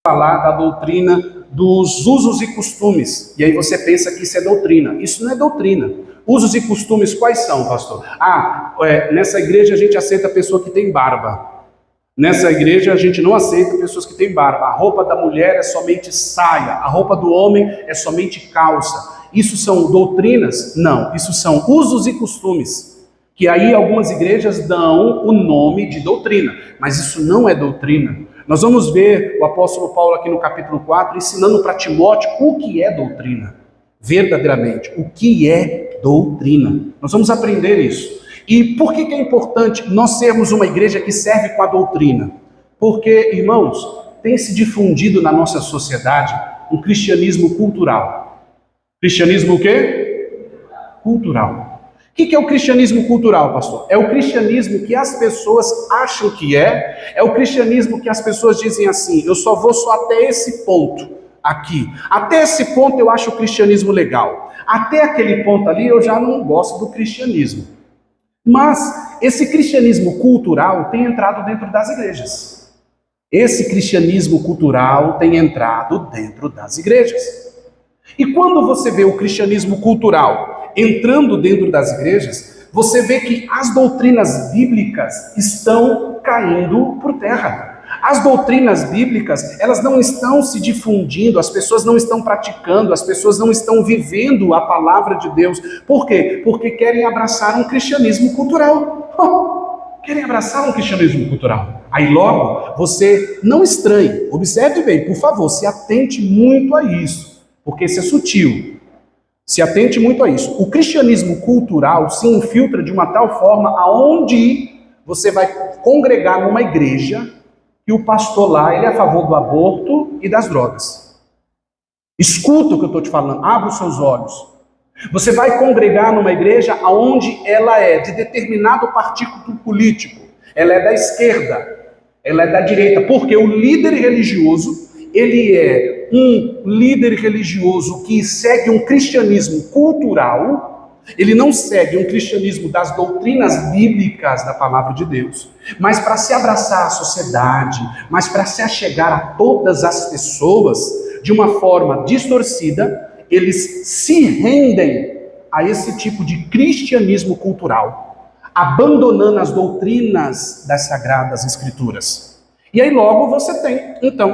falar da doutrina dos usos e costumes. E aí você pensa que isso é doutrina. Isso não é doutrina. Usos e costumes quais são, pastor? Nessa igreja a gente aceita pessoa que tem barba. Nessa igreja a gente não aceita pessoas que têm barba. A roupa da mulher é somente saia. A roupa do homem é somente calça. Isso são doutrinas? Não. Isso são usos e costumes. Que aí algumas igrejas dão o nome de doutrina. Mas isso não é doutrina. Nós vamos ver o apóstolo Paulo aqui no capítulo 4 ensinando para Timóteo o que é doutrina. Verdadeiramente, o que é doutrina. Nós vamos aprender isso. E por que é importante nós sermos uma igreja que serve com a doutrina? Porque, irmãos, tem se difundido na nossa sociedade um cristianismo cultural. Cristianismo o quê? Cultural. O que é o cristianismo cultural, pastor? É o cristianismo que as pessoas acham que é o cristianismo que as pessoas dizem assim, eu só vou só até esse ponto aqui. Até esse ponto eu acho o cristianismo legal. Até aquele ponto ali eu já não gosto do cristianismo. Mas esse cristianismo cultural tem entrado dentro das igrejas. Esse cristianismo cultural tem entrado dentro das igrejas. E quando você vê o cristianismo cultural entrando dentro das igrejas, você vê que as doutrinas bíblicas estão caindo por terra. As doutrinas bíblicas, elas não estão se difundindo, as pessoas não estão praticando, as pessoas não estão vivendo a palavra de Deus. Por quê? Porque querem abraçar um cristianismo cultural. Querem abraçar um cristianismo cultural. Aí logo, você não estranhe, observe bem, por favor, se atente muito a isso, porque isso é sutil. Se atente muito a isso. O cristianismo cultural se infiltra de uma tal forma aonde você vai congregar numa igreja que o pastor lá ele é a favor do aborto e das drogas. Escuta o que eu estou te falando, abra os seus olhos. Você vai congregar numa igreja aonde ela é de determinado partido político. Ela é da esquerda, ela é da direita, porque o líder religioso, ele é um líder religioso que segue um cristianismo cultural, ele não segue um cristianismo das doutrinas bíblicas da palavra de Deus, mas para se abraçar à sociedade, mas para se achegar a todas as pessoas de uma forma distorcida, eles se rendem a esse tipo de cristianismo cultural, abandonando as doutrinas das Sagradas Escrituras. E aí logo você tem, então,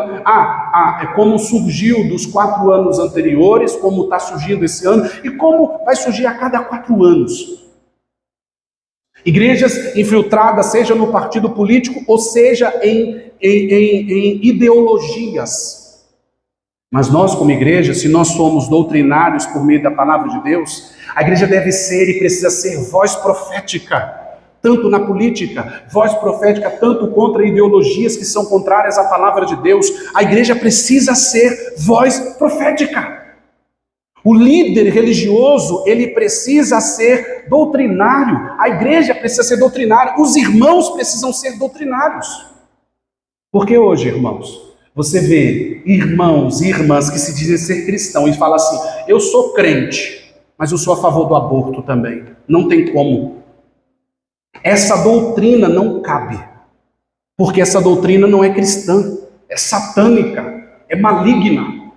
é como surgiu dos 4 anos anteriores, como está surgindo esse ano, e como vai surgir a cada 4 anos. Igrejas infiltradas, seja no partido político, ou seja em ideologias. Mas nós como igreja, se nós somos doutrinários por meio da palavra de Deus, a igreja deve ser e precisa ser voz profética. Tanto na política, voz profética, tanto contra ideologias que são contrárias à palavra de Deus. A igreja precisa ser voz profética. O líder religioso, ele precisa ser doutrinário. A igreja precisa ser doutrinária. Os irmãos precisam ser doutrinários. Porque hoje, irmãos, você vê irmãos e irmãs que se dizem ser cristãos e falam assim, eu sou crente, mas eu sou a favor do aborto também. Não tem como. Essa doutrina não cabe, porque essa doutrina não é cristã, é satânica, é maligna.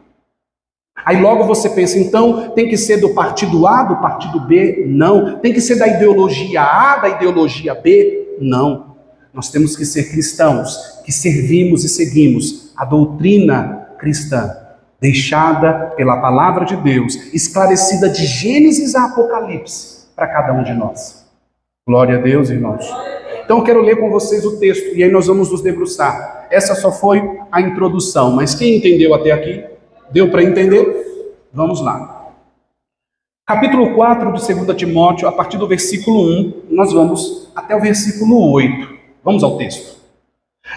Aí logo você pensa, então tem que ser do partido A, do partido B? Não. Tem que ser da ideologia A, da ideologia B? Não. Nós temos que ser cristãos, que servimos e seguimos a doutrina cristã, deixada pela palavra de Deus, esclarecida de Gênesis a Apocalipse, para cada um de nós. Glória a Deus, irmãos. Então eu quero ler com vocês o texto, e aí nós vamos nos debruçar. Essa só foi a introdução, mas quem entendeu até aqui? Deu para entender? Vamos lá. Capítulo 4 de 2 Timóteo, a partir do versículo 1, nós vamos até o versículo 8. Vamos ao texto.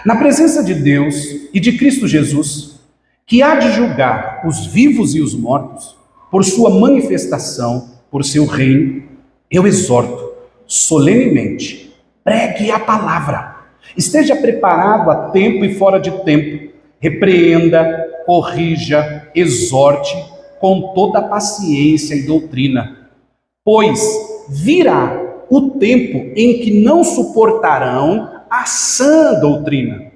Na presença de Deus e de Cristo Jesus, que há de julgar os vivos e os mortos, por sua manifestação, por seu reino, eu exorto, solenemente, pregue a palavra, esteja preparado a tempo e fora de tempo, repreenda, corrija, exorte com toda paciência e doutrina, pois virá o tempo em que não suportarão a sã doutrina.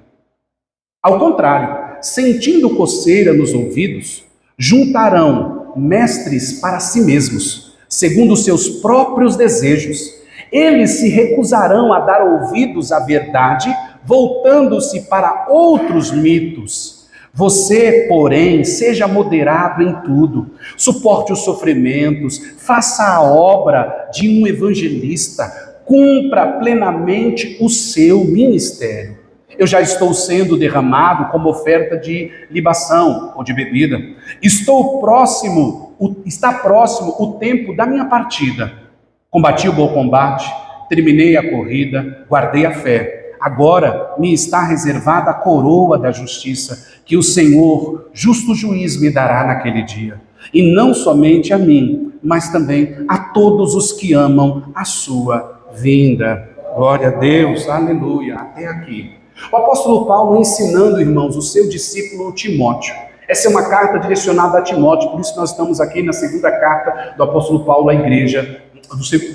Ao contrário, sentindo coceira nos ouvidos, juntarão mestres para si mesmos, segundo os seus próprios desejos. Eles se recusarão a dar ouvidos à verdade, voltando-se para outros mitos. Você, porém, seja moderado em tudo, suporte os sofrimentos, faça a obra de um evangelista, cumpra plenamente o seu ministério. Eu já estou sendo derramado como oferta de libação ou de bebida. Está próximo o tempo da minha partida. Combati o bom combate, terminei a corrida, guardei a fé. Agora me está reservada a coroa da justiça, que o Senhor, justo juiz, me dará naquele dia. E não somente a mim, mas também a todos os que amam a sua vinda. Glória a Deus, aleluia, até aqui. O apóstolo Paulo ensinando, irmãos, o seu discípulo Timóteo. Essa é uma carta direcionada a Timóteo, por isso nós estamos aqui na segunda carta do apóstolo Paulo à igreja,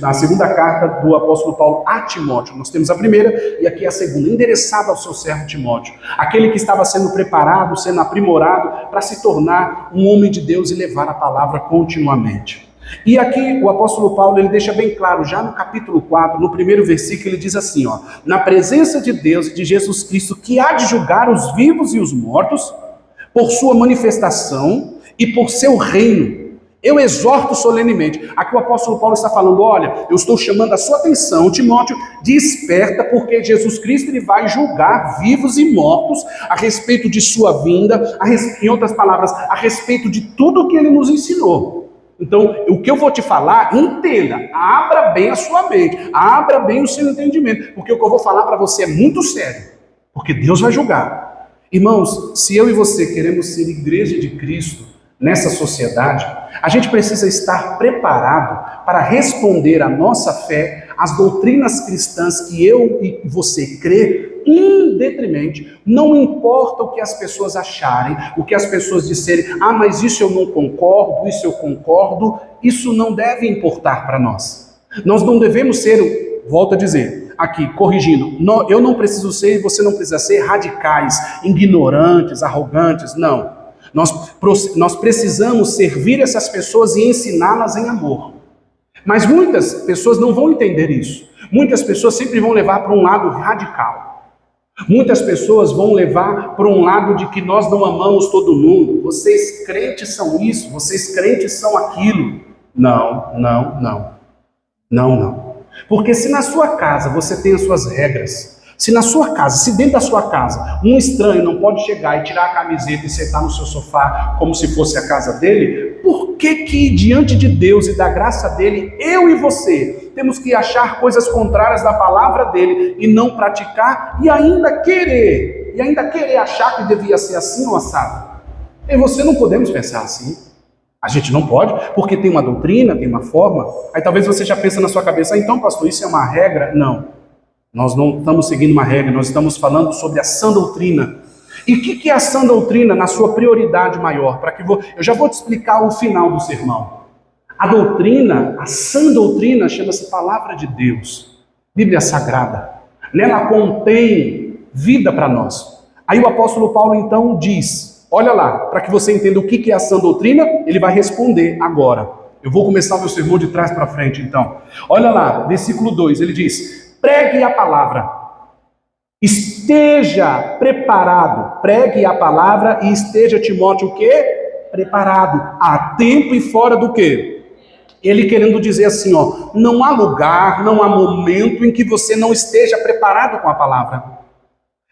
na segunda carta do apóstolo Paulo a Timóteo. Nós temos a primeira e aqui a segunda, endereçada ao seu servo Timóteo, aquele que estava sendo preparado, sendo aprimorado para se tornar um homem de Deus e levar a palavra continuamente. E aqui o apóstolo Paulo, ele deixa bem claro, já no capítulo 4, no primeiro versículo, ele diz assim, na presença de Deus e de Jesus Cristo, que há de julgar os vivos e os mortos, por sua manifestação e por seu reino, eu exorto solenemente. Aqui o apóstolo Paulo está falando, olha, eu estou chamando a sua atenção, Timóteo, desperta, porque Jesus Cristo ele vai julgar vivos e mortos a respeito de sua vinda, em outras palavras, a respeito de tudo que ele nos ensinou. Então, o que eu vou te falar, entenda, abra bem a sua mente, abra bem o seu entendimento, porque o que eu vou falar para você é muito sério, porque Deus vai julgar. Irmãos, se eu e você queremos ser igreja de Cristo nessa sociedade, a gente precisa estar preparado para responder à nossa fé, às doutrinas cristãs que eu e você crê, indetrimente, não importa o que as pessoas acharem, o que as pessoas disserem, mas isso eu não concordo, isso eu concordo, isso não deve importar para nós. Nós não devemos ser, volto a dizer, aqui, corrigindo, eu não preciso ser e você não precisa ser radicais, ignorantes, arrogantes, não. Nós precisamos servir essas pessoas e ensiná-las em amor. Mas muitas pessoas não vão entender isso. Muitas pessoas sempre vão levar para um lado radical. Muitas pessoas vão levar para um lado de que nós não amamos todo mundo. Vocês crentes são isso, vocês crentes são aquilo. Não. Porque se na sua casa você tem as suas regras, se na sua casa, se dentro da sua casa, um estranho não pode chegar e tirar a camiseta e sentar no seu sofá como se fosse a casa dele, por que diante de Deus e da graça dele, eu e você temos que achar coisas contrárias da palavra dele e não praticar e ainda querer achar que devia ser assim ou assado? Eu e você não podemos pensar assim. A gente não pode, porque tem uma doutrina, tem uma forma. Aí talvez você já pense na sua cabeça, então pastor, isso é uma regra? Não. Nós não estamos seguindo uma regra, nós estamos falando sobre a sã doutrina. E o que é a sã doutrina na sua prioridade maior? Eu já vou te explicar o final do sermão. A doutrina, a sã doutrina, chama-se Palavra de Deus, Bíblia Sagrada. Nela contém vida para nós. Aí o apóstolo Paulo então diz, olha lá, para que você entenda o que é a sã doutrina, ele vai responder agora. Eu vou começar o meu sermão de trás para frente então. Olha lá, versículo 2, ele diz, pregue a palavra, esteja preparado, pregue a palavra e esteja, Timóteo, o quê? Preparado, a tempo e fora do quê? Ele querendo dizer assim, não há lugar, não há momento em que você não esteja preparado com a palavra.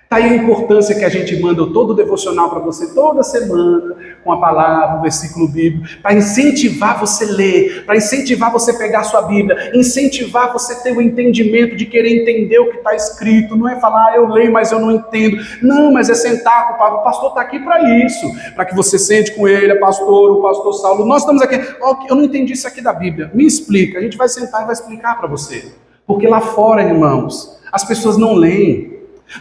Está aí a importância que a gente manda todo devocional para você toda semana, com a palavra, o versículo bíblico, para incentivar você a ler, para incentivar você a pegar a sua Bíblia, incentivar você a ter o entendimento de querer entender o que está escrito. Não é falar, eu leio, mas eu não entendo. Não, mas é sentar com o pastor está aqui para isso, para que você sente com ele, o pastor Saulo. Nós estamos aqui, eu não entendi isso aqui da Bíblia, me explica. A gente vai sentar e vai explicar para você. Porque lá fora, irmãos, as pessoas não leem.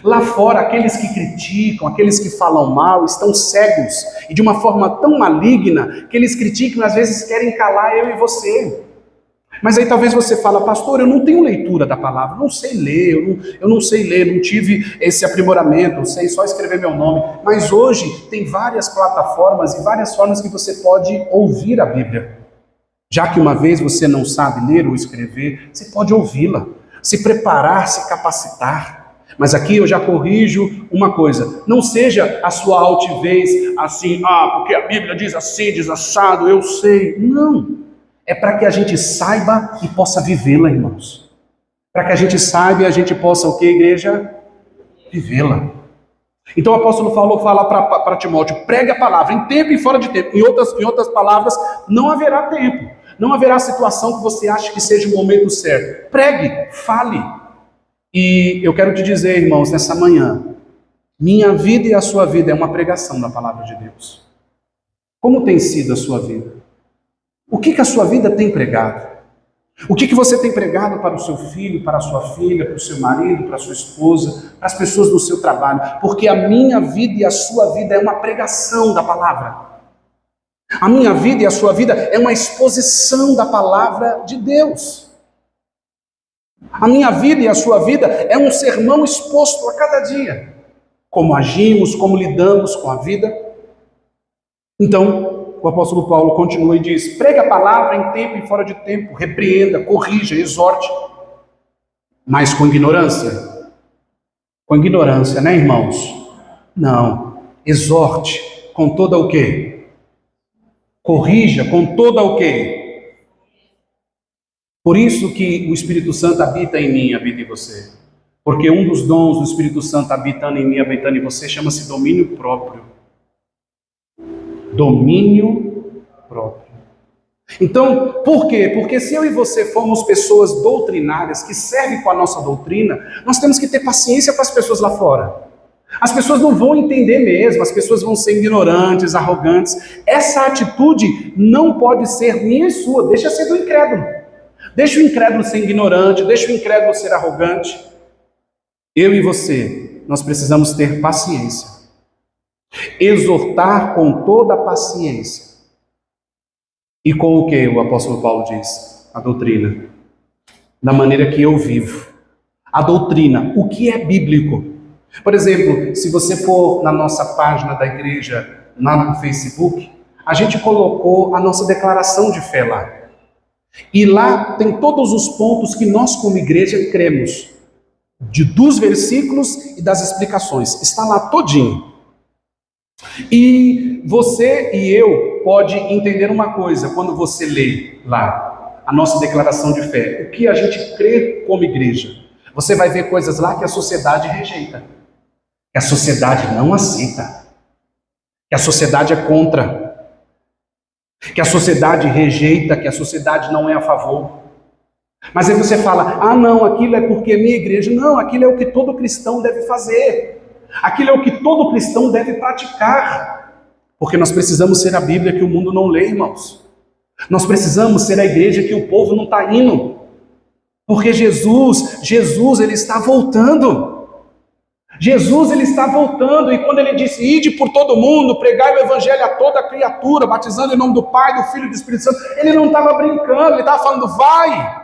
Lá fora, aqueles que criticam, aqueles que falam mal, estão cegos e de uma forma tão maligna que eles criticam e às vezes querem calar eu e você. Mas aí talvez você fala, pastor, eu não tenho leitura da palavra, não sei ler, eu não sei ler, não tive esse aprimoramento, eu sei só escrever meu nome. Mas hoje tem várias plataformas e várias formas que você pode ouvir a Bíblia. Já que uma vez você não sabe ler ou escrever, você pode ouvi-la, se preparar, se capacitar. Mas aqui eu já corrijo uma coisa, não seja a sua altivez assim, porque a Bíblia diz assim, diz assado, eu sei. Não. É para que a gente saiba e possa vivê-la, irmãos. Para que a gente saiba e a gente possa, o que, igreja? Vivê-la. Então o apóstolo Paulo fala para Timóteo, pregue a palavra, em tempo e fora de tempo. Em outras palavras, não haverá tempo. Não haverá situação que você ache que seja o momento certo. Pregue, fale. E eu quero te dizer, irmãos, nessa manhã, minha vida e a sua vida é uma pregação da palavra de Deus. Como tem sido a sua vida? O que a sua vida tem pregado? O que você tem pregado para o seu filho, para a sua filha, para o seu marido, para a sua esposa, para as pessoas do seu trabalho? Porque a minha vida e a sua vida é uma pregação da palavra. A minha vida e a sua vida é uma exposição da palavra de Deus. A minha vida e a sua vida é um sermão exposto a cada dia. Como agimos, como lidamos com a vida. Então, o apóstolo Paulo continua e diz, pregue a palavra em tempo e fora de tempo, repreenda, corrija, exorte. Mas com ignorância? Com ignorância, né, irmãos? Não. Exorte com toda o quê? Corrija com toda o quê? Por isso que o Espírito Santo habita em mim, habita em você. Porque um dos dons do Espírito Santo habitando em mim, habitando em você, chama-se domínio próprio. Domínio próprio. Então, por quê? Porque se eu e você formos pessoas doutrinárias, que servem com a nossa doutrina, nós temos que ter paciência com as pessoas lá fora. As pessoas não vão entender mesmo, as pessoas vão ser ignorantes, arrogantes. Essa atitude não pode ser minha e sua, deixa ser do incrédulo. Deixa o incrédulo ser ignorante, deixa o incrédulo ser arrogante. Eu e você, nós precisamos ter paciência. Exortar com toda a paciência. E com o que o apóstolo Paulo diz? A doutrina. Da maneira que eu vivo. A doutrina, o que é bíblico. Por exemplo, se você for na nossa página da igreja, lá no Facebook, a gente colocou a nossa declaração de fé lá. E lá tem todos os pontos que nós como igreja cremos. Dos versículos e das explicações. Está lá todinho. E você e eu pode entender uma coisa quando você lê lá a nossa declaração de fé, o que a gente crê como igreja. Você vai ver coisas lá que a sociedade rejeita, que a sociedade não aceita, que a sociedade é contra, que a sociedade rejeita, que a sociedade não é a favor. Mas aí você fala, não, aquilo é porque é minha igreja. Não, aquilo é o que todo cristão deve fazer. Aquilo é o que todo cristão deve praticar. Porque nós precisamos ser a Bíblia que o mundo não lê, irmãos. Nós precisamos ser a igreja que o povo não está indo. Porque Jesus, ele está voltando. Jesus, ele está voltando. E quando ele disse, ide por todo mundo, pregai o evangelho a toda criatura, batizando em nome do Pai, do Filho e do Espírito Santo, ele não estava brincando, ele estava falando, vai.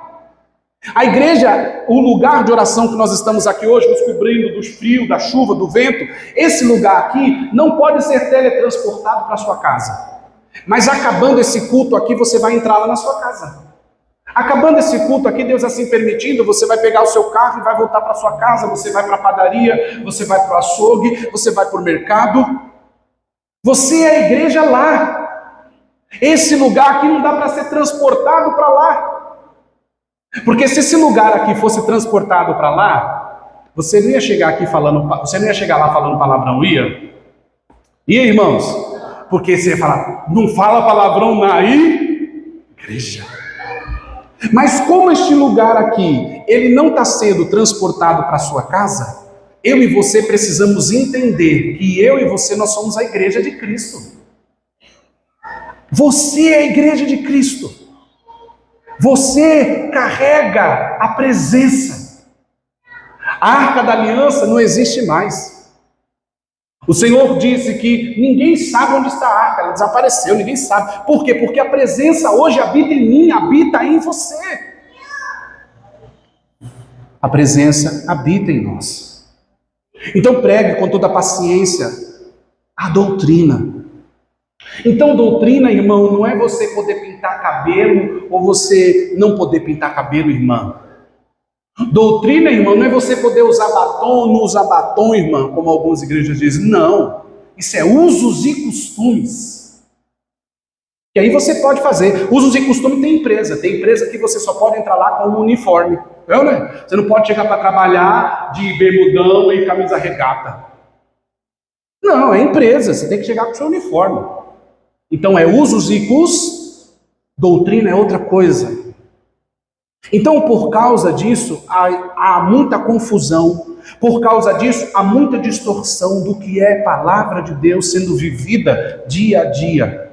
A igreja, o lugar de oração que nós estamos aqui hoje, nos cobrindo do frio, da chuva, do vento, esse lugar aqui não pode ser teletransportado para a sua casa. Mas acabando esse culto aqui, você vai entrar lá na sua casa. Acabando esse culto aqui, Deus assim permitindo, você vai pegar o seu carro e vai voltar para a sua casa, você vai para a padaria, você vai para o açougue, você vai para o mercado. Você é a igreja lá. Esse lugar aqui não dá para ser transportado para lá. Porque se esse lugar aqui fosse transportado para lá, você não ia chegar aqui falando, você não ia chegar lá falando palavrão, ia? Ia, irmãos? Porque você ia falar, não fala palavrão na igreja. Mas como este lugar aqui, ele não está sendo transportado para a sua casa, eu e você precisamos entender que eu e você, nós somos a igreja de Cristo. Você é a igreja de Cristo. Você carrega a presença. A Arca da Aliança não existe mais. O Senhor disse que ninguém sabe onde está a arca, ela desapareceu, ninguém sabe. Por quê? Porque a presença hoje habita em mim, habita em você. A presença habita em nós. Então pregue com toda a paciência a doutrina. Então doutrina, irmão, não é você poder pintar cabelo ou você não poder pintar cabelo, irmã. Doutrina, irmão, não é você poder usar batom ou não usar batom, irmã, como algumas igrejas dizem. Não, isso é usos e costumes. E aí você pode fazer. Usos e costumes tem empresa que você só pode entrar lá com um uniforme. Não, né? Você não pode chegar para trabalhar de bermudão e camisa regata. Não, é empresa, você tem que chegar com o seu uniforme. Então é usos e costumes, doutrina é outra coisa. Então, por causa disso, há muita confusão, por causa disso, há muita distorção do que é palavra de Deus sendo vivida dia a dia.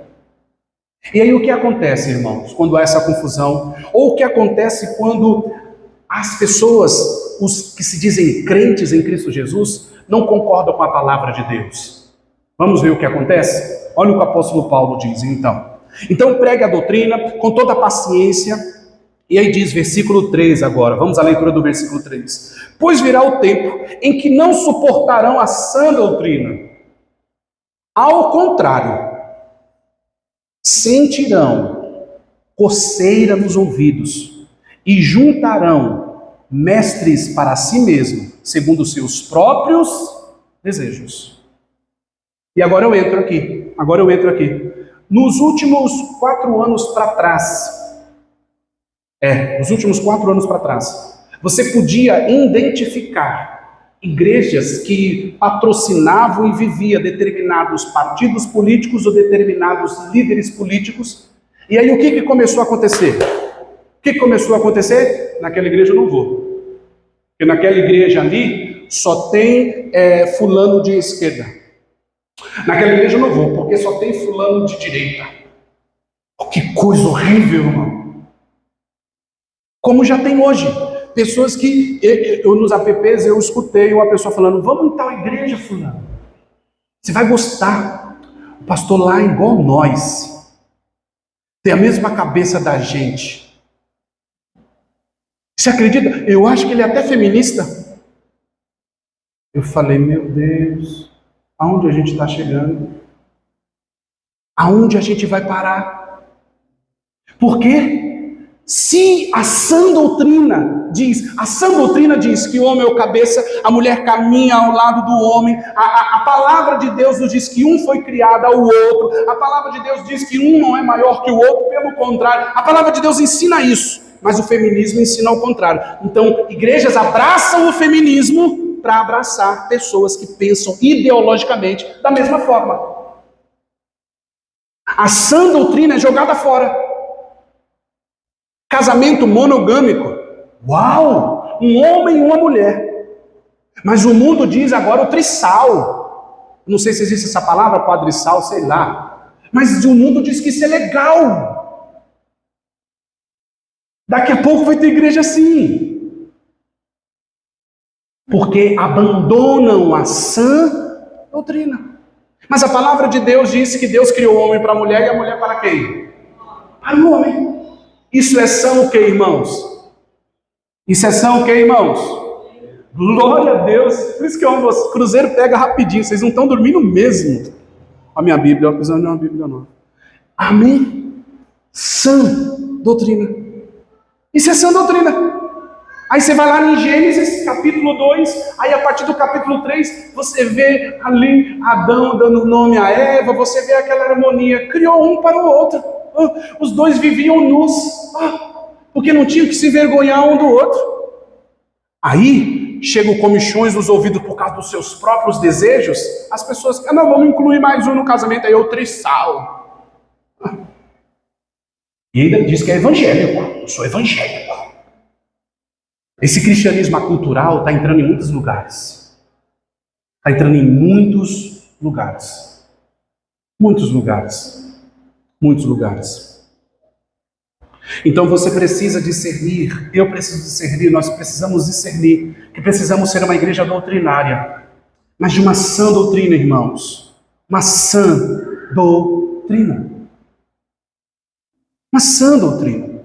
E aí o que acontece, irmãos, quando há essa confusão? Ou o que acontece quando as pessoas, os que se dizem crentes em Cristo Jesus, não concordam com a palavra de Deus? Vamos ver o que acontece? Olha o que o apóstolo Paulo diz, então. Então pregue a doutrina com toda a paciência. E aí diz, versículo 3 agora, vamos à leitura do versículo 3. Pois virá o tempo em que não suportarão a sã doutrina. Ao contrário, sentirão coceira nos ouvidos e juntarão mestres para si mesmo, segundo os seus próprios desejos. E agora eu entro aqui. Nos últimos 4 anos para trás, você podia identificar igrejas que patrocinavam e viviam determinados partidos políticos ou determinados líderes políticos. E aí o que começou a acontecer? Naquela igreja eu não vou. Porque naquela igreja ali só tem fulano de esquerda. Naquela igreja eu não vou, porque só tem fulano de direita. Oh, que coisa horrível, irmão. Como já tem hoje, pessoas que, nos apps eu escutei uma pessoa falando, vamos em tal igreja, fulano, você vai gostar, o pastor lá é igual nós, tem a mesma cabeça da gente. Você acredita? Eu acho que ele é até feminista. Eu falei, meu Deus, aonde a gente está chegando? Aonde a gente vai parar? Por quê? Se a sã doutrina diz que o homem é o cabeça, a mulher caminha ao lado do homem, a palavra de Deus nos diz que um foi criado ao outro, a palavra de Deus diz que um não é maior que o outro, pelo contrário, a palavra de Deus ensina isso, mas o feminismo ensina ao contrário. Então, igrejas abraçam o feminismo para abraçar pessoas que pensam ideologicamente da mesma forma. A sã doutrina é jogada fora. Casamento monogâmico. Uau! Um homem e uma mulher. Mas o mundo diz agora o trissal. Não sei se existe essa palavra, quadrissal, sei lá. Mas o mundo diz que isso é legal. Daqui a pouco vai ter igreja assim. Porque abandonam a sã doutrina. Mas a palavra de Deus disse que Deus criou o homem para a mulher e a mulher para quem? Para o homem. Isso é são o que, irmãos? Glória a Deus. Por isso que o cruzeiro pega rapidinho. Vocês não estão dormindo mesmo. A minha Bíblia, eu precisando de uma Bíblia nova. Amém? Sã doutrina. Isso é sã doutrina. Aí você vai lá em Gênesis, capítulo 2, aí a partir do capítulo 3, você vê ali Adão dando nome a Eva, você vê aquela harmonia. Criou um para o outro. Os dois viviam nus, porque não tinham que se envergonhar um do outro. Aí chegam comichões nos ouvidos por causa dos seus próprios desejos. As pessoas, não, vamos incluir mais um no casamento, aí é o trissal. E ainda diz que é evangélico. Eu sou evangélico. Esse cristianismo acultural está entrando em muitos lugares. Muitos lugares. Então você precisa discernir, eu preciso discernir, nós precisamos discernir que precisamos ser uma igreja doutrinária. mas de uma sã doutrina, irmãos. Uma sã doutrina. Uma sã doutrina.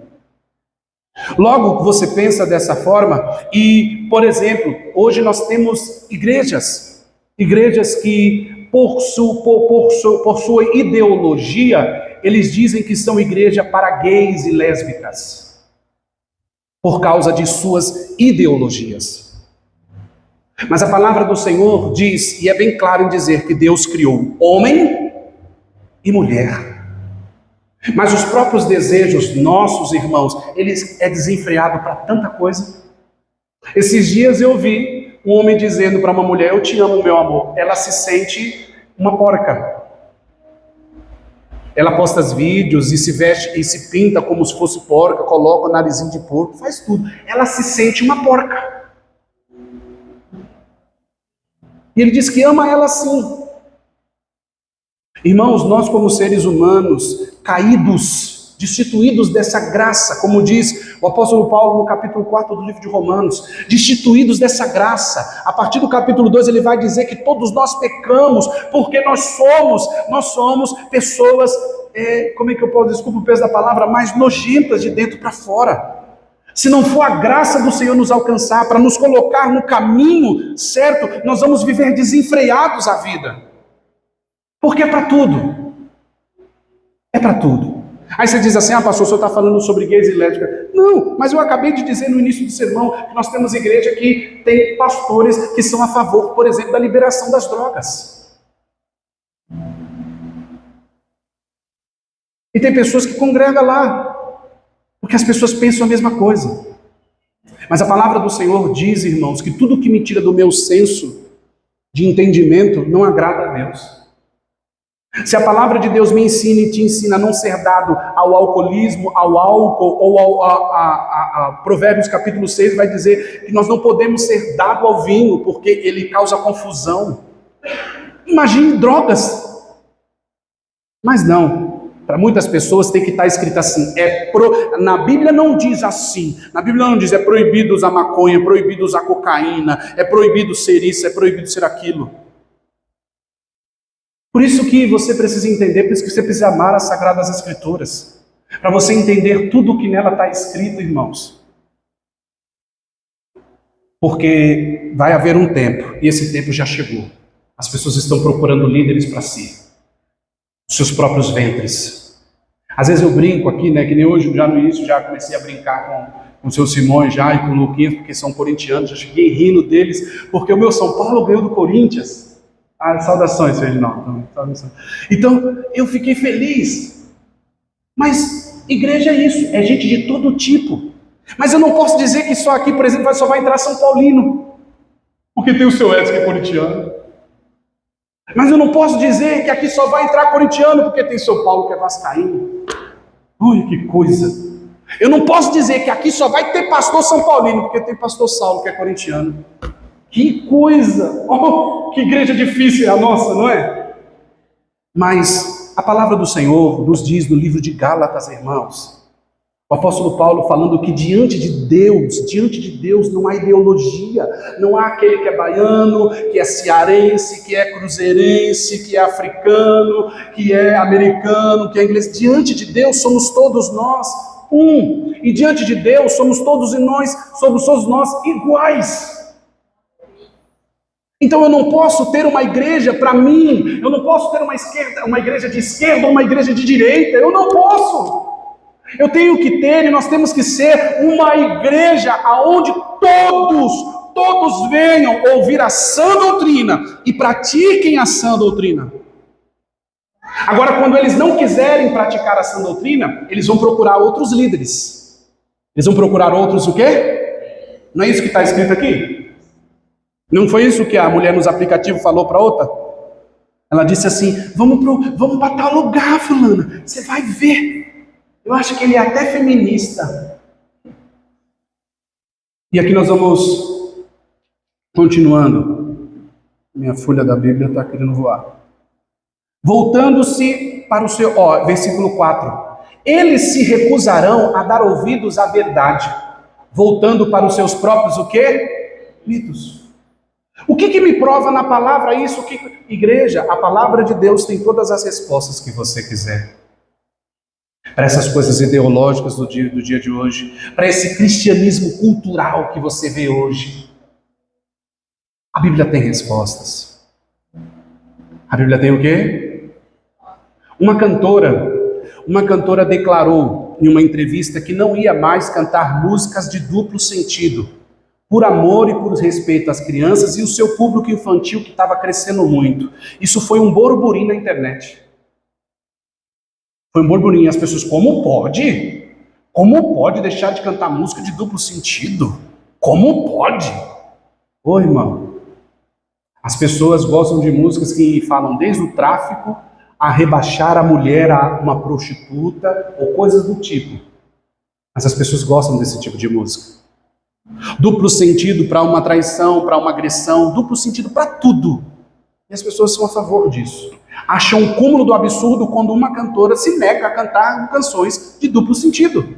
Logo, você pensa dessa forma e, por exemplo, hoje nós temos igrejas que, por sua ideologia, eles dizem que são igreja para gays e lésbicas, por causa de suas ideologias. Mas a palavra do Senhor diz, e é bem claro em dizer, que Deus criou homem e mulher. Mas os próprios desejos nossos, irmãos, eles é desenfreado para tanta coisa. Esses dias eu vi um homem dizendo para uma mulher: eu te amo, meu amor. Ela se sente uma porca. Ela posta os vídeos e se veste e se pinta como se fosse porca, coloca o narizinho de porco, faz tudo. Ela se sente uma porca. E ele diz que ama ela sim. Irmãos, nós como seres humanos, caídos, destituídos dessa graça, como diz o apóstolo Paulo no capítulo 4 do livro de Romanos, destituídos dessa graça, a partir do capítulo 2 ele vai dizer que todos nós pecamos, porque nós somos pessoas, como é que eu posso, desculpa o peso da palavra, mais nojentas de dentro para fora. Se não for a graça do Senhor nos alcançar, para nos colocar no caminho certo, nós vamos viver desenfreados a vida. Porque é para tudo. É para tudo. Aí você diz assim: pastor, o senhor está falando sobre gays e lésbicas. Não, mas eu acabei de dizer no início do sermão que nós temos igreja que tem pastores que são a favor, por exemplo, da liberação das drogas. E tem pessoas que congregam lá, porque as pessoas pensam a mesma coisa. Mas a palavra do Senhor diz, irmãos, que tudo que me tira do meu senso de entendimento não agrada a Deus. Se a palavra de Deus me ensina e te ensina a não ser dado ao alcoolismo, ao álcool, ou a Provérbios capítulo 6 vai dizer que nós não podemos ser dado ao vinho, porque ele causa confusão. Imagine drogas. Mas não, para muitas pessoas tem que estar escrito assim, na Bíblia não diz assim, na Bíblia não diz é proibido usar maconha, é proibido usar cocaína, é proibido ser isso, é proibido ser aquilo. Por isso que você precisa entender, por isso que você precisa amar as Sagradas Escrituras, para você entender tudo o que nela está escrito, irmãos. Porque vai haver um tempo, e esse tempo já chegou. As pessoas estão procurando líderes para si, seus próprios ventres. Às vezes eu brinco aqui, né, que nem hoje, já no início, já comecei a brincar com o seu Simões já e com o Luquinhas, porque são corintianos, já cheguei rindo deles, porque o meu São Paulo ganhou do Corinthians. Saudações, Reginaldo. Então, eu fiquei feliz. Mas igreja é isso, é gente de todo tipo. Mas eu não posso dizer que só aqui, por exemplo, só vai entrar São Paulino, porque tem o seu Edson que é corintiano. Mas eu não posso dizer que aqui só vai entrar corintiano, porque tem São Paulo que é vascaíno. Olha que coisa. Eu não posso dizer que aqui só vai ter pastor São Paulino, porque tem pastor Saulo que é corintiano. Que coisa! Oh, que igreja difícil é a nossa, não é? Mas a palavra do Senhor nos diz no livro de Gálatas, irmãos, o apóstolo Paulo falando que diante de Deus não há ideologia, não há aquele que é baiano, que é cearense, que é cruzeirense, que é africano, que é americano, que é inglês. Diante de Deus somos todos nós um, e diante de Deus somos todos nós iguais. Então eu não posso ter uma igreja para mim, eu não posso ter uma igreja de esquerda ou uma igreja de direita, eu não posso. Eu tenho que ter e nós temos que ser uma igreja aonde todos venham ouvir a sã doutrina e pratiquem a sã doutrina. Agora, quando eles não quiserem praticar a sã doutrina, eles vão procurar outros líderes. Eles vão procurar outros o quê? Não é isso que está escrito aqui? Não foi isso que a mulher nos aplicativos falou para outra? Ela disse assim: vamos para tal lugar, fulana, você vai ver. Eu acho que ele é até feminista. E aqui nós vamos continuando. Minha folha da Bíblia está querendo voar. Voltando-se para o seu... versículo 4. Eles se recusarão a dar ouvidos à verdade, voltando para os seus próprios o quê? Mitos. O que me prova na palavra isso? Igreja, a palavra de Deus tem todas as respostas que você quiser. Para essas coisas ideológicas do dia de hoje, para esse cristianismo cultural que você vê hoje, a Bíblia tem respostas. A Bíblia tem o quê? Uma cantora declarou em uma entrevista que não ia mais cantar músicas de duplo sentido, por amor e por respeito às crianças e o seu público infantil que estava crescendo muito. Isso foi um burburinho na internet. Foi um burburinho. As pessoas, como pode? Como pode deixar de cantar música de duplo sentido? Como pode? Ô irmão, as pessoas gostam de músicas que falam desde o tráfico a rebaixar a mulher a uma prostituta ou coisas do tipo. Mas as pessoas gostam desse tipo de música. Duplo sentido para uma traição, para uma agressão, duplo sentido para tudo. E as pessoas são a favor disso. Acham um cúmulo do absurdo quando uma cantora se nega a cantar canções de duplo sentido.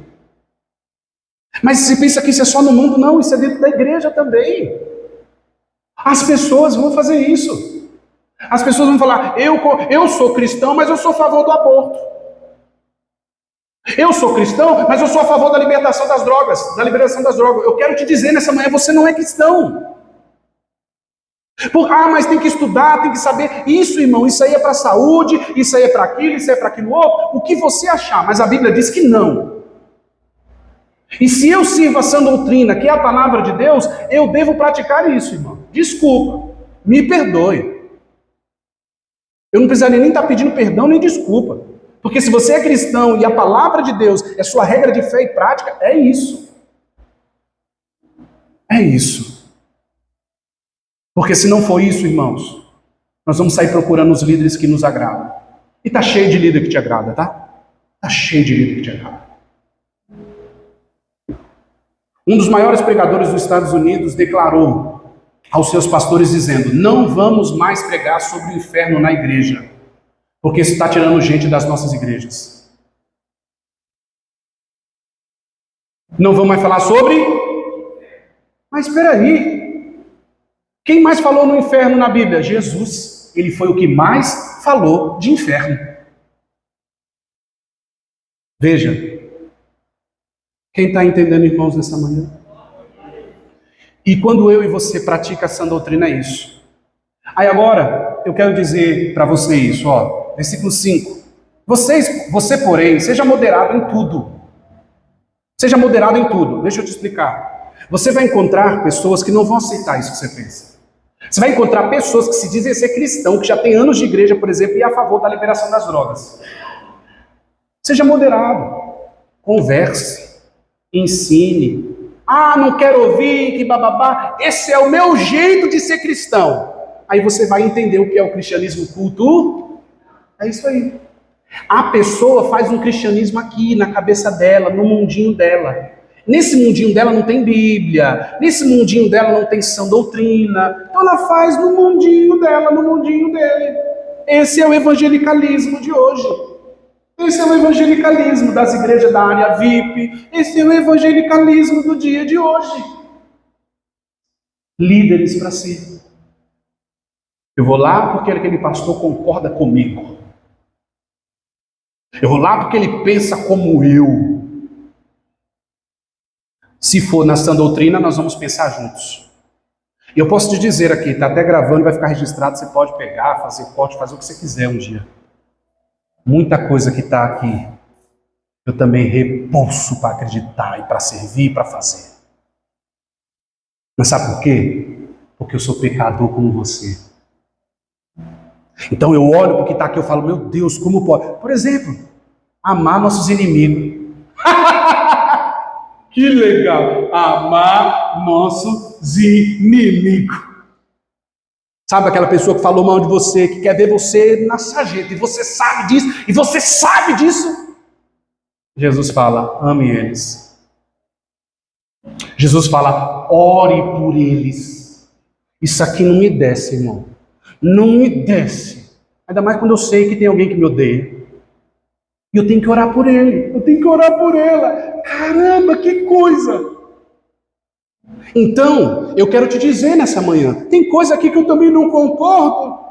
Mas se pensa que isso é só no mundo, não, isso é dentro da igreja também. As pessoas vão fazer isso. As pessoas vão falar, eu sou cristão, mas eu sou a favor do aborto. Eu sou cristão, mas eu sou a favor da libertação das drogas, da liberação das drogas. Eu quero te dizer nessa manhã, você não é cristão. Mas tem que estudar, tem que saber. Isso, irmão, isso aí é para a saúde, isso aí é para aquilo, isso aí é para aquilo outro. O que você achar, mas a Bíblia diz que não. E se eu sirvo a sã doutrina, que é a palavra de Deus, eu devo praticar isso, irmão. Desculpa, me perdoe. Eu não precisaria nem estar pedindo perdão nem desculpa. Porque se você é cristão e a palavra de Deus é sua regra de fé e prática, é isso. É isso. Porque se não for isso, irmãos, nós vamos sair procurando os líderes que nos agradam. E tá cheio de líder que te agrada, tá? Tá cheio de líder que te agrada. Um dos maiores pregadores dos Estados Unidos declarou aos seus pastores dizendo: não vamos mais pregar sobre o inferno na igreja, porque isso está tirando gente das nossas igrejas. Não vamos mais falar sobre? Mas espera aí. Quem mais falou no inferno na Bíblia? Jesus. Ele foi o que mais falou de inferno. Veja. Quem está entendendo, irmãos, nessa manhã? E quando eu e você pratica essa doutrina, é isso. Aí agora, eu quero dizer para você isso, ó. Versículo 5. Você, porém, seja moderado em tudo. Seja moderado em tudo. Deixa eu te explicar. Você vai encontrar pessoas que não vão aceitar isso que você pensa. Você vai encontrar pessoas que se dizem ser cristão, que já tem anos de igreja, por exemplo, e é a favor da liberação das drogas. Seja moderado. Converse. Ensine. Não quero ouvir, que bababá. Esse é o meu jeito de ser cristão. Aí você vai entender o que é o cristianismo culto. É isso aí. A pessoa faz um cristianismo aqui, na cabeça dela, no mundinho dela. Nesse mundinho dela não tem Bíblia. Nesse mundinho dela não tem sã doutrina. Então ela faz no mundinho dela, no mundinho dele. Esse é o evangelicalismo de hoje. Esse é o evangelicalismo das igrejas da área VIP. Esse é o evangelicalismo do dia de hoje. Líderes para si. Eu vou lá porque aquele pastor concorda comigo. Eu vou lá porque ele pensa como eu. Se for na sã doutrina, nós vamos pensar juntos. E eu posso te dizer aqui, está até gravando, vai ficar registrado, você pode pegar, fazer corte, fazer o que você quiser um dia. Muita coisa que está aqui, eu também repulso para acreditar e para servir e para fazer. Mas sabe por quê? Porque eu sou pecador como você. Então eu olho para o que está aqui e eu falo, meu Deus, como pode? Por exemplo, amar nossos inimigos. Que legal! Amar nossos inimigos. Sabe aquela pessoa que falou mal de você, que quer ver você na sarjeta, e você sabe disso, e você sabe disso? Jesus fala, ame eles. Jesus fala, ore por eles. Isso aqui não me desce, irmão. Não me desce. Ainda mais quando eu sei que tem alguém que me odeia. E eu tenho que orar por ele. Eu tenho que orar por ela. Caramba, que coisa! Então, eu quero te dizer nessa manhã, tem coisa aqui que eu também não concordo.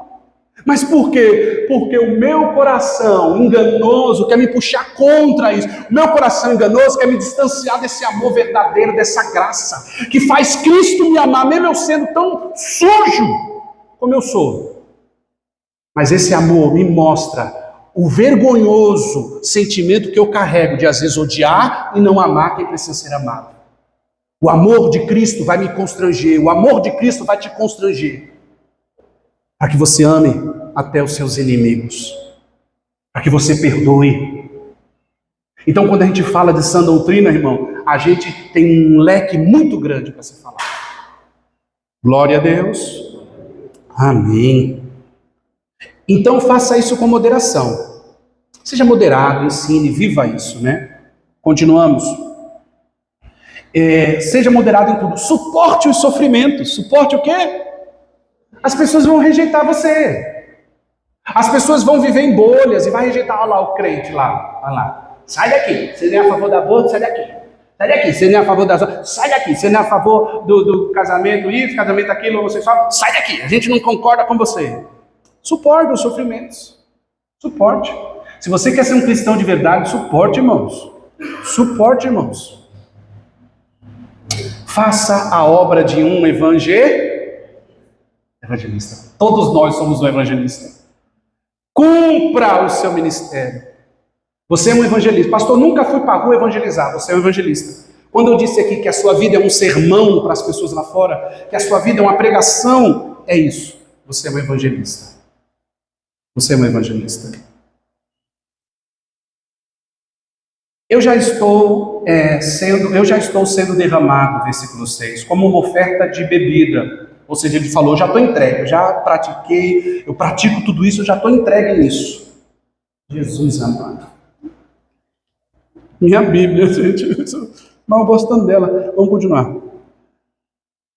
Mas por quê? Porque o meu coração enganoso quer me puxar contra isso. O meu coração enganoso quer me distanciar desse amor verdadeiro, dessa graça, que faz Cristo me amar, mesmo eu sendo tão sujo como eu sou. Mas esse amor me mostra o vergonhoso sentimento que eu carrego de às vezes odiar e não amar quem precisa ser amado. O amor de Cristo vai me constranger, o amor de Cristo vai te constranger. Para que você ame até os seus inimigos, para que você perdoe. Então, quando a gente fala de sã doutrina, irmão, a gente tem um leque muito grande para se falar. Glória a Deus. Amém. Então, faça isso com moderação. Seja moderado, ensine, viva isso, né? Continuamos. Seja moderado em tudo. Suporte os sofrimentos. Suporte o quê? As pessoas vão rejeitar você. As pessoas vão viver em bolhas e vai rejeitar. Olha lá o crente lá. Olha lá. Sai daqui. Você não é a favor da aborto, sai daqui. Sai daqui. Você não é a favor da... Sai daqui. Você não é a favor do casamento isso, casamento aquilo, homossexual. Sai daqui. A gente não concorda com você. Suporte os sofrimentos. Suporte. Se você quer ser um cristão de verdade, suporte, irmãos. Suporte, irmãos. Faça a obra de um evangelista. Todos nós somos um evangelista. Cumpra o seu ministério. Você é um evangelista. Pastor, nunca fui para a rua evangelizar. Você é um evangelista. Quando eu disse aqui que a sua vida é um sermão para as pessoas lá fora, que a sua vida é uma pregação, é isso. Você é um evangelista. Você é um evangelista. Eu já estou sendo derramado, versículo 6, como uma oferta de bebida. Ou seja, ele falou, já estou entregue, eu já pratiquei, eu pratico tudo isso, eu já estou entregue nisso. Jesus amado. Minha Bíblia, gente, mal gostando dela. Vamos continuar.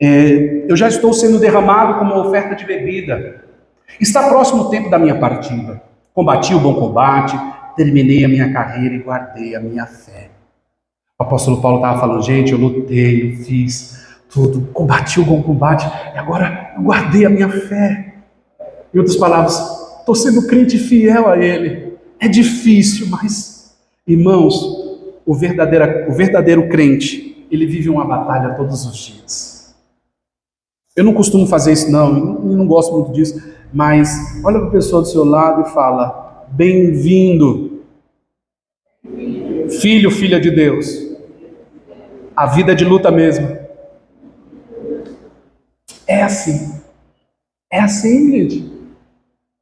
Eu já estou sendo derramado como uma oferta de bebida. Está próximo o tempo da minha partida. Combati o bom combate, terminei a minha carreira e guardei a minha fé. O apóstolo Paulo estava falando, gente, eu lutei, eu fiz tudo, combati o bom combate, e agora eu guardei a minha fé. Em outras palavras, estou sendo crente fiel a Ele. É difícil, mas, irmãos, o verdadeiro crente, ele vive uma batalha todos os dias. Eu não costumo fazer isso, não, eu não gosto muito disso, mas olha para a pessoa do seu lado e fala, bem-vindo, filho, filha de Deus. A vida é de luta mesmo. É assim, gente.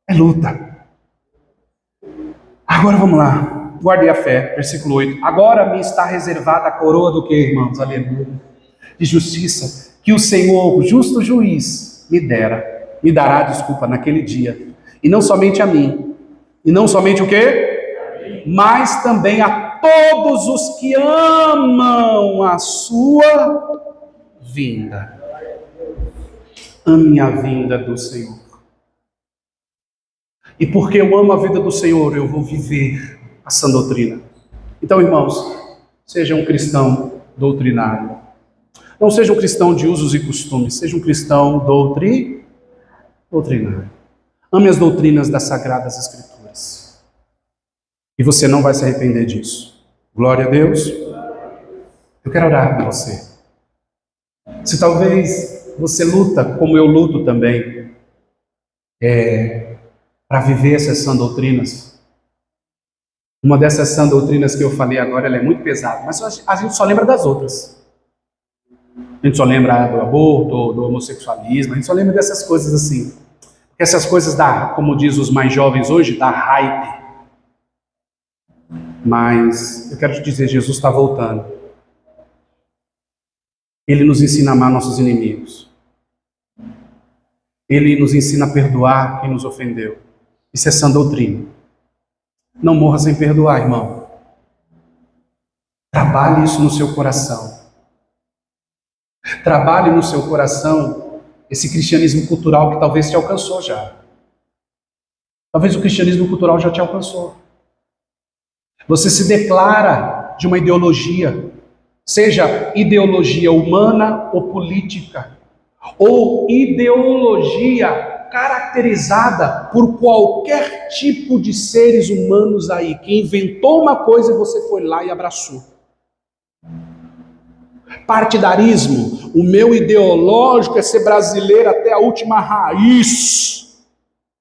É luta. Agora vamos lá. Guardei a fé, versículo 8. Agora me está reservada a coroa do que, irmãos? Aleluia. De justiça, que o Senhor, o justo juiz, me dará, naquele dia. E não somente a mim. E não somente o quê? Mas também a todos os que amam a sua vinda. Ame a vinda do Senhor. E porque eu amo a vida do Senhor, eu vou viver a sã doutrina. Então, irmãos, seja um cristão doutrinário. Não seja um cristão de usos e costumes, seja um cristão doutrinário. Ame as doutrinas das Sagradas Escrituras. E você não vai se arrepender disso. Glória a Deus. Eu quero orar por você. Se talvez você luta, como eu luto também, para viver essas sã doutrinas. Uma dessas sã doutrinas que eu falei agora, ela é muito pesada, mas a gente só lembra das outras. A gente só lembra do aborto, do homossexualismo, a gente só lembra dessas coisas assim. Essas coisas como diz os mais jovens hoje, dá hype. Mas eu quero te dizer, Jesus está voltando. Ele nos ensina a amar nossos inimigos. Ele nos ensina a perdoar quem nos ofendeu. Isso é sã doutrina. Não morra sem perdoar, irmão. Trabalhe isso no seu coração. Trabalhe no seu coração esse cristianismo cultural que talvez te alcançou já. Talvez o cristianismo cultural já te alcançou. Você se declara de uma ideologia. seja ideologia humana ou política, ou ideologia caracterizada por qualquer tipo de seres humanos aí, que inventou uma coisa e você foi lá e abraçou. Partidarismo, o meu ideológico é ser brasileiro até a última raiz.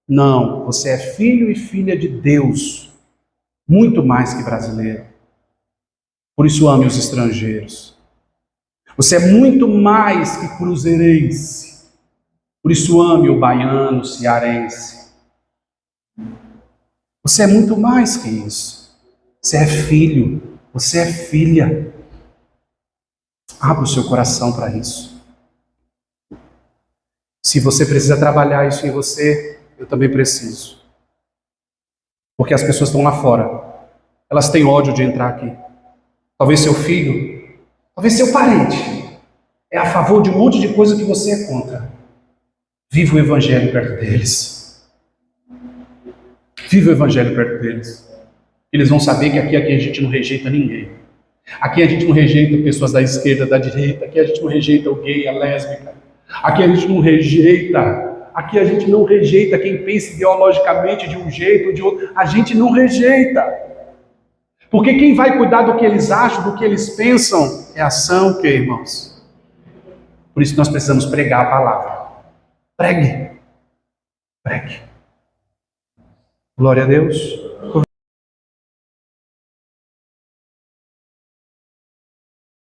Não, você é filho e filha de Deus, muito mais que brasileiro. Por isso ame os estrangeiros. Você é muito mais que cruzeirense. Por isso ame o baiano, o cearense. Você é muito mais que isso. Você é filho, você é filha. Abra o seu coração para isso. Se você precisa trabalhar isso em você, eu também preciso. Porque as pessoas estão lá fora. Elas têm ódio de entrar aqui. Talvez seu filho, talvez seu parente, é a favor de um monte de coisa que você é contra. Viva o evangelho perto deles. Viva o evangelho perto deles. Eles vão saber que aqui a gente não rejeita ninguém. Aqui a gente não rejeita pessoas da esquerda, da direita. Aqui a gente não rejeita o gay, a lésbica. Aqui a gente não rejeita quem pensa ideologicamente de um jeito ou de outro. A gente não rejeita. Porque quem vai cuidar do que eles acham, do que eles pensam, é ação, que irmãos? Por isso nós precisamos pregar a palavra. Pregue. Pregue. Glória a Deus.